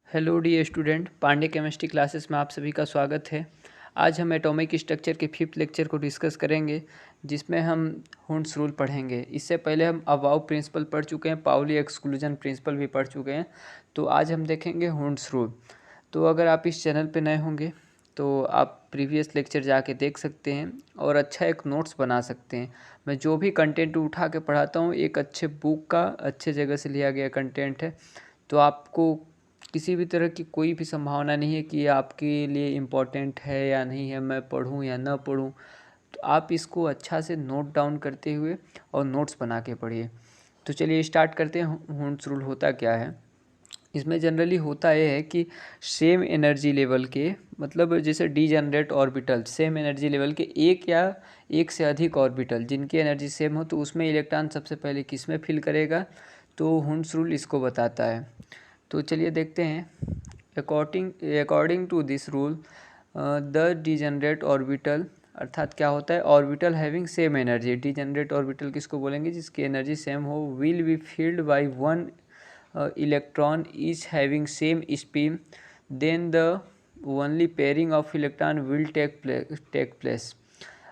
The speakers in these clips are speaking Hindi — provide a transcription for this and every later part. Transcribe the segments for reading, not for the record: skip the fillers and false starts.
Hello the student, Pandey chemistry classes में आप सभी का स्वागत है। आज हम एटॉमिक स्ट्रक्चर के 5th लेक्चर को डिस्कस करेंगे, जिसमें हम हुंड्स रूल पढ़ेंगे। इससे पहले हम अबाउ प्रिंसिपल पढ़ चुके हैं, पाउली एक्सक्लूजन प्रिंसिपल भी पढ़ चुके हैं। तो आज हम देखेंगे हुंड्स रूल। तो अगर आप इस चैनल पर नए होंगे तो आप प्रीवियस लेक्चर जाके देख सकते हैं और अच्छा एक नोट्स बना सकते हैं। मैं जो भी कंटेंट उठा के पढ़ाता हूँ एक अच्छे बुक का, अच्छे जगह से लिया गया कंटेंट है। तो आपको किसी भी तरह की कोई भी संभावना नहीं है कि ये आपके लिए इम्पोर्टेंट है या नहीं है, मैं पढ़ूं या ना पढ़ूं। तो आप इसको अच्छा से नोट डाउन करते हुए और नोट्स बना के पढ़िए। तो चलिए स्टार्ट करते हैं। हुंड्स रूल होता क्या है? इसमें जनरली होता ये है कि सेम एनर्जी लेवल के, मतलब जैसे degenerate orbital, same energy level के एक या एक से अधिक ऑर्बिटल जिनकी एनर्जी सेम हो, तो उसमें इलेक्ट्रॉन सबसे पहले किस में फिल करेगा। तो हुंड्स रूल इसको बताता है। तो चलिए देखते हैं। According to this rule the degenerate orbital, अर्थात क्या होता है, orbital having same energy. Degenerate orbital किसको बोलेंगे? जिसकी एनर्जी सेम हो, will be filled by one electron each having same spin, then the only pairing of electron will take place.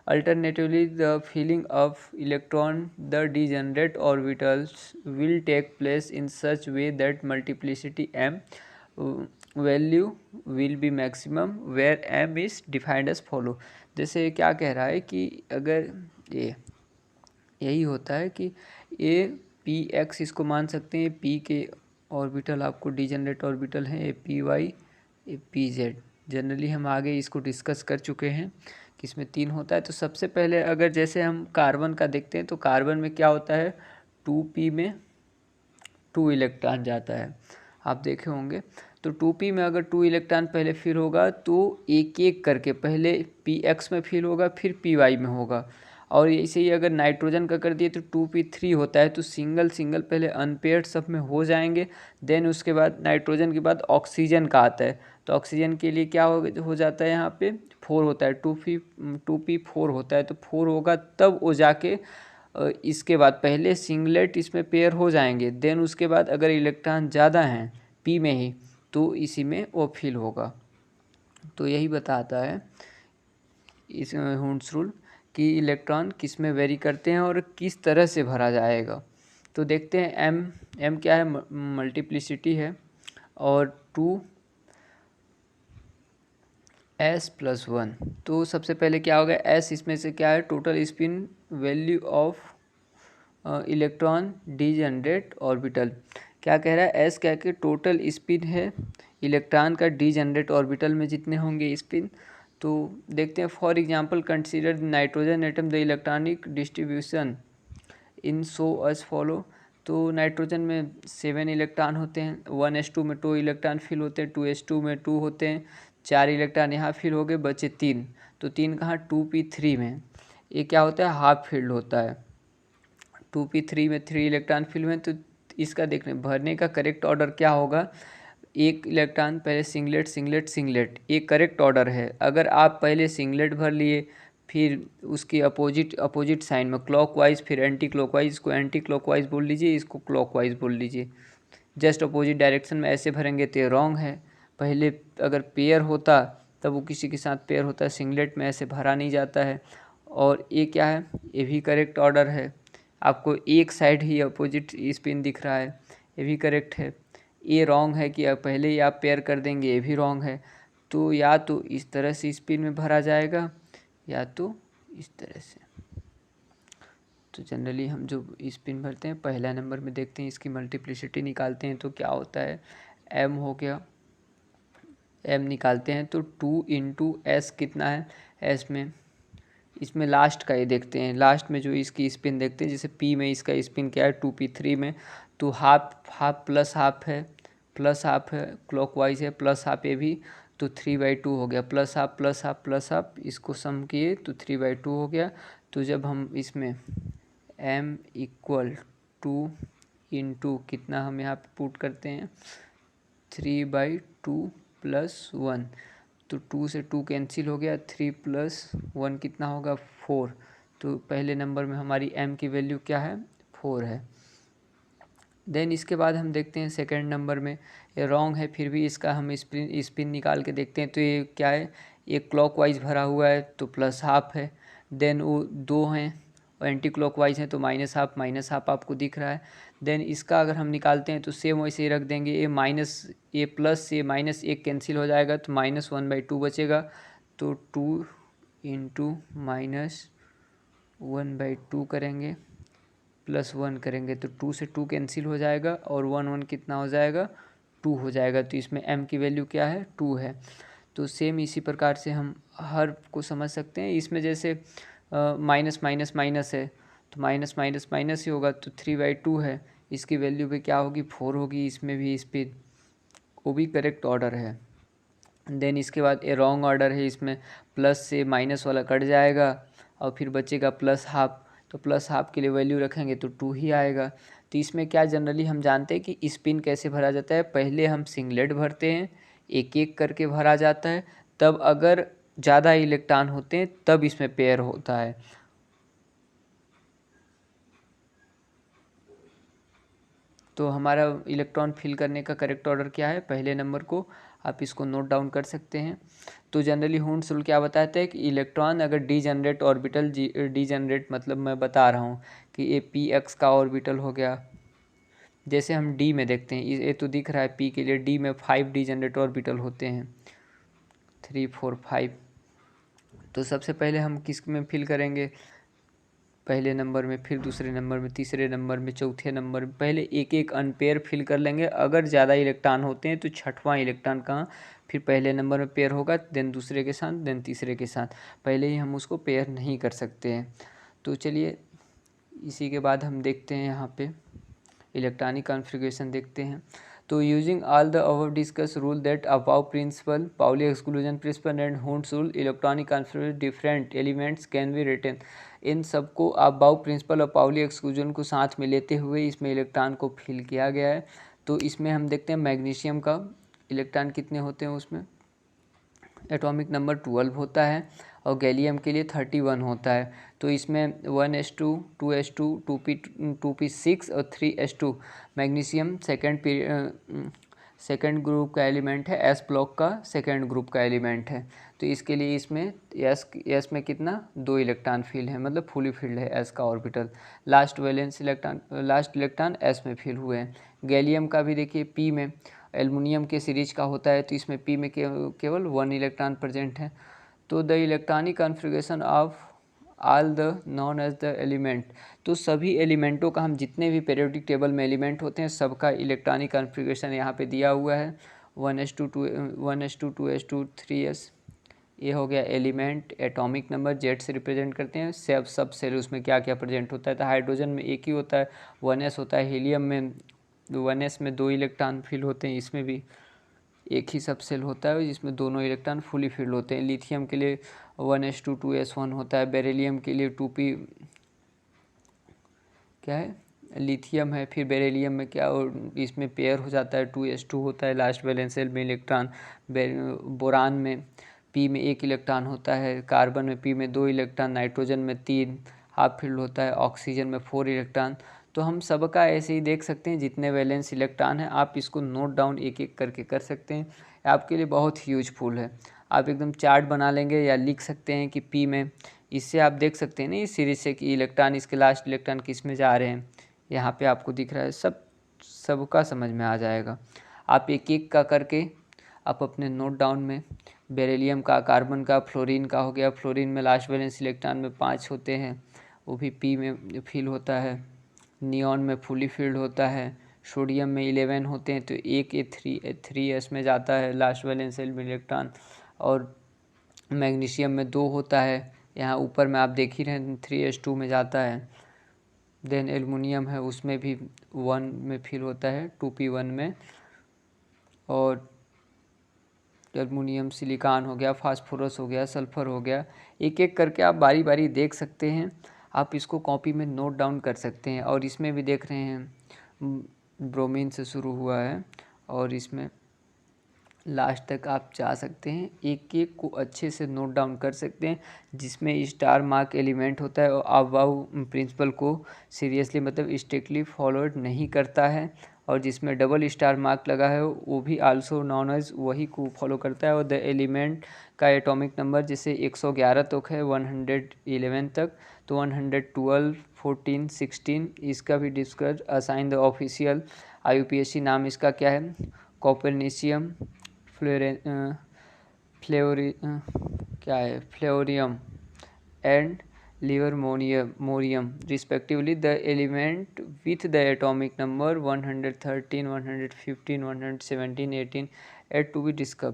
Alternatively, the filling of electron the degenerate orbitals will take place in such way that multiplicity m value will be maximum, where m is defined as follow. जैसे क्या कह रहा है कि अगर ये यही होता है कि ए पी एक्स इसको मान सकते हैं। पी के ऑर्बिटल आपको डीजेनरेट ऑर्बिटल हैं, A P Y, A P Z. Generally हम आगे इसको डिस्कस कर चुके हैं कि इसमें 3 होता है। तो सबसे पहले अगर जैसे हम कार्बन का देखते हैं तो कार्बन में क्या होता है, 2p में 2 इलेक्ट्रॉन जाता है, आप देखे होंगे। तो 2p में अगर 2 इलेक्ट्रॉन पहले फिल होगा तो एक एक करके पहले px में फिल होगा, फिर py में होगा। और ऐसे ही अगर नाइट्रोजन का कर दिए तो 2p3 होता है, तो सिंगल सिंगल पहले अनपेयर्ड सब में हो जाएंगे। देन उसके बाद नाइट्रोजन के बाद ऑक्सीजन का आता है। तो ऑक्सीजन के लिए क्या हो जाता है, यहाँ पे 4 होता है, 2p4 होता है। तो 4 होगा तब वो जाके इसके बाद पहले सिंगलेट इसमें पेयर हो जाएंगे। देन उसके बाद अगर इलेक्ट्रॉन ज़्यादा हैं पी में ही तो इसी में वो फिल होगा। तो यही बताता है इस हुंड्स रूल कि इलेक्ट्रॉन किस में वेरी करते हैं और किस तरह से भरा जाएगा। तो देखते हैं एम क्या है, मल्टीप्लिसिटी है, और 2s+1। तो सबसे पहले क्या होगा, एस इसमें से क्या है, total spin value of electron degenerate orbital. क्या कह रहा है, एस क्या कि टोटल स्पिन है इलेक्ट्रॉन का डीजेनरेट ऑर्बिटल में जितने होंगे स्पिन। तो देखते हैं, for example consider nitrogen atom the electronic distribution in so as follow. तो नाइट्रोजन में 7 इलेक्ट्रॉन होते हैं, 1s2 में 2 इलेक्ट्रॉन फिल होते हैं, 2s2 में 2 होते हैं, 4 इलेक्ट्रॉन यहाँ फिल हो गए, बचे 3। तो 3 कहाँ, 2p3 में। ये क्या होता है, हाफ फील्ड होता है। 2p3 में 3 इलेक्ट्रॉन फिल हुए। तो इसका देखने भरने का करेक्ट ऑर्डर क्या होगा, एक इलेक्ट्रॉन पहले सिंगलेट सिंगलेट सिंगलेट, ये करेक्ट ऑर्डर है। अगर आप पहले सिंगलेट भर लिए, फिर उसकी अपोजिट साइन में क्लॉकवाइज, फिर एंटी क्लॉकवाइज, इसको एंटी क्लॉकवाइज बोल लीजिए, इसको क्लॉकवाइज बोल लीजिए। जस्ट अपोजिट डायरेक्शन में ऐसे भरेंगे तो ये रॉन्ग है। पहले अगर पेयर होता तब वो किसी के साथ पेयर होता है, सिंगलेट में ऐसे भरा नहीं जाता है। और ये क्या है, ये भी करेक्ट ऑर्डर है। आपको एक साइड ही अपोजिट स्पिन दिख रहा है, ये भी करेक्ट है। ये रॉन्ग है कि पहले ही आप पेयर कर देंगे, ये भी रॉन्ग है। तो या तो इस तरह से स्पिन में भरा जाएगा या तो इस तरह से। तो जनरली हम जो स्पिन भरते हैं पहला नंबर में देखते हैं, इसकी मल्टीप्लिसिटी निकालते हैं तो क्या होता है, एम हो गया, एम निकालते हैं तो 2 × s कितना है, एस में। इसमें लास्ट का ये देखते हैं, लास्ट में जो इसकी स्पिन देखते हैं, जैसे पी में इसका स्पिन क्या है 2p3 में, तो हाफ प्लस हाफ है, प्लस हाफ है, क्लॉकवाइज है, प्लस हाफ ये भी, तो 3/2 हो गया। Plus half plus half plus half, इसको सम किए तो 3/2 हो गया। तो जब हम इसमें m = 2 × कितना हम यहाँ पे पुट करते हैं, 3/2 + 1, तो 2 से 2 कैंसिल हो गया, 3 + 1 कितना होगा, 4। तो पहले नंबर में हमारी m की वैल्यू क्या है, 4 है। देन इसके बाद हम देखते हैं सेकंड नंबर में ये रॉन्ग है, फिर भी इसका हम स्पिन निकाल के देखते हैं। तो ये क्या है, ये क्लॉकवाइज भरा हुआ है तो प्लस हाफ है। देन वो दो हैं और एंटी क्लॉकवाइज हैं तो माइनस हाफ आपको दिख रहा है। देन इसका अगर हम निकालते हैं तो सेम वैसे ही रख देंगे, ये प्लस से माइनस एक कैंसिल हो जाएगा तो -1/2 बचेगा। तो 2 इंटू -1/2 करेंगे +1 करेंगे तो 2 से 2 कैंसिल हो जाएगा और 1 कितना हो जाएगा, 2 हो जाएगा। तो इसमें m की वैल्यू क्या है, 2 है। तो सेम इसी प्रकार से हम हर को समझ सकते हैं। इसमें जैसे माइनस माइनस माइनस है तो माइनस माइनस माइनस ही होगा, तो 3/2 है, इसकी वैल्यू पे क्या होगी, 4 होगी। इसमें भी स्पीड वो भी करेक्ट ऑर्डर है। देन इसके बाद ये रॉन्ग ऑर्डर है, इसमें प्लस से माइनस वाला कट जाएगा और फिर बचेगा प्लस हाफ। तो प्लस हाफ के लिए वैल्यू रखेंगे तो 2 ही आएगा। तो इसमें क्या जनरली हम जानते हैं कि स्पिन कैसे भरा जाता है, पहले हम सिंगलेट भरते हैं, एक एक करके भरा जाता है, तब अगर ज़्यादा इलेक्ट्रॉन होते हैं तब इसमें पेयर होता है। तो हमारा इलेक्ट्रॉन फिल करने का करेक्ट ऑर्डर क्या है, पहले नंबर को आप इसको नोट डाउन कर सकते हैं। तो जनरली हुंड्स रूल क्या बताता है कि इलेक्ट्रॉन अगर डीजनरेट ऑर्बिटल, डीजनरेट मतलब मैं बता रहा हूँ कि ये पी एक्स का ऑर्बिटल हो गया। जैसे हम डी में देखते हैं, ये तो दिख रहा है पी के लिए, डी में 5 डीजनरेट ऑर्बिटल होते हैं, 3 4 5। तो सबसे पहले हम किस में फिल करेंगे, पहले नंबर में, फिर दूसरे नंबर में, तीसरे नंबर में, चौथे नंबर में, पहले एक एक अनपेयर फिल कर लेंगे। अगर ज़्यादा इलेक्ट्रॉन होते हैं तो छठवां इलेक्ट्रॉन कहाँ, फिर पहले नंबर में पेयर होगा, देन दूसरे के साथ, देन तीसरे के साथ, पहले ही हम उसको पेयर नहीं कर सकते हैं। तो चलिए इसी के बाद हम देखते हैं यहाँ पे इलेक्ट्रॉनिक कॉन्फ़िगरेशन देखते हैं। तो using all the above discuss rule that Aufbau principle, Pauli exclusion principle and Hund's rule, electronic configuration different elements can be written. इन सबको अबाव प्रिंसिपल और पाउली एक्सक्लूजन को साथ में लेते हुए इसमें इलेक्ट्रॉन को फिल किया गया है। तो इसमें हम देखते हैं मैग्नीशियम का इलेक्ट्रॉन कितने होते हैं, उसमें एटॉमिक नंबर 12 होता है और गैलियम के लिए 31 होता है। तो इसमें 1s2 2s2 2p6 और 3s2 मैग्नीशियम सेकेंड ग्रुप का एलिमेंट है, एस ब्लॉक का सेकेंड ग्रुप का एलिमेंट है। तो इसके लिए इसमें एस में कितना, 2 इलेक्ट्रॉन फिल है, मतलब फुली फिल्ड है एस का ऑर्बिटल। लास्ट इलेक्ट्रॉन एस में फिल हुए हैं। गैलियम का भी देखिए पी में, एल्युमिनियम के सीरीज का होता है तो इसमें पी में केवल 1 इलेक्ट्रॉन प्रेजेंट है। तो the electronic configuration of all the non as the element, तो सभी एलिमेंटों का, हम जितने भी पीरियोडिक टेबल में एलिमेंट होते हैं सबका इलेक्ट्रॉनिक कॉन्फ़िगरेशन यहाँ पे दिया हुआ है। 1s2 2s2 3s, ये हो गया एलिमेंट। एटॉमिक नंबर जेड से रिप्रेजेंट करते हैं। सब सेल उसमें क्या क्या प्रेजेंट होता है, तो हाइड्रोजन में एक ही होता है, 1s होता है। हीलियम में 1s में 2 इलेक्ट्रॉन फिल होते हैं, इसमें भी एक ही सब सेल होता है जिसमें दोनों इलेक्ट्रॉन फुली फिल्ड होते हैं। लिथियम के लिए 1s2 2s1 होता है। बेरिलियम के लिए 2p क्या है, लिथियम है। फिर बेरिलियम में क्या, और इसमें पेयर हो जाता है, 2s2 होता है लास्ट वैलेंस शेल में इलेक्ट्रॉन। बोरान में p में 1 इलेक्ट्रॉन होता है। कार्बन में p में 2 इलेक्ट्रॉन, नाइट्रोजन में 3 हाफ फील्ड होता है, ऑक्सीजन में 4 इलेक्ट्रॉन। तो हम सबका ऐसे ही देख सकते हैं जितने वैलेंस इलेक्ट्रॉन हैं, आप इसको नोट डाउन एक एक करके कर सकते हैं, आपके लिए बहुत यूजफुल है। आप एकदम चार्ट बना लेंगे या लिख सकते हैं कि पी में, इससे आप देख सकते हैं ना इस सीरीज से कि इलेक्ट्रॉन, इसके लास्ट इलेक्ट्रॉन किस में जा रहे हैं, यहाँ पे आपको दिख रहा है, सबका समझ में आ जाएगा। आप एक एक का करके आप अपने नोट डाउन में, बेरिलियम का, कार्बन का, फ्लोरीन का हो गया, फ्लोरीन में लास्ट वैलेंस इलेक्ट्रॉन में 5 होते हैं, वो भी पी में फिल होता है। नियॉन में फुली फिल्ड होता है। सोडियम में 11 होते हैं तो एक ए 3s में जाता है लास्ट वैलेंस शेल में इलेक्ट्रॉन। और मैग्नीशियम में 2 होता है, यहाँ ऊपर में आप देख ही रहे हैं 3s2 में जाता है। देन एल्युमिनियम है, उसमें भी 1 में फिल होता है, 2p1 में। और एल्युमिनियम, सिलिकॉन हो गया, फास्फोरस हो गया, सल्फर हो गया, एक एक करके आप बारी बारी देख सकते हैं। आप इसको कॉपी में नोट डाउन कर सकते हैं। और इसमें भी देख रहे हैं ब्रोमीन से शुरू हुआ है और इसमें लास्ट तक आप जा सकते हैं, एक एक को अच्छे से नोट डाउन कर सकते हैं। जिसमें स्टार मार्क एलिमेंट होता है और अबाउ प्रिंसिपल को सीरियसली मतलब स्ट्रिक्टली फॉलोड नहीं करता है, और जिसमें डबल स्टार मार्क लगा है वो भी आल्सो नॉन एज वही को फॉलो करता है। और द एलिमेंट का एटॉमिक नंबर जैसे 111 तक है 111 तक, तो 112, 14, 16 इसका भी discuss. Assign the official IUPAC नाम इसका क्या है, copernicium flerovium and livermorium respectively. The element with the atomic number 113, 115, 117, 18 yet to be discover.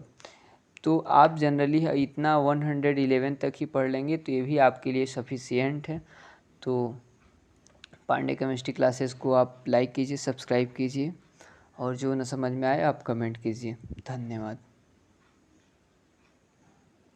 तो आप जनरली इतना 111 तक ही पढ़ लेंगे तो ये भी आपके लिए सफिशियंट है। तो पांडे केमिस्ट्री क्लासेस को आप लाइक कीजिए, सब्सक्राइब कीजिए, और जो न समझ में आए आप कमेंट कीजिए। धन्यवाद।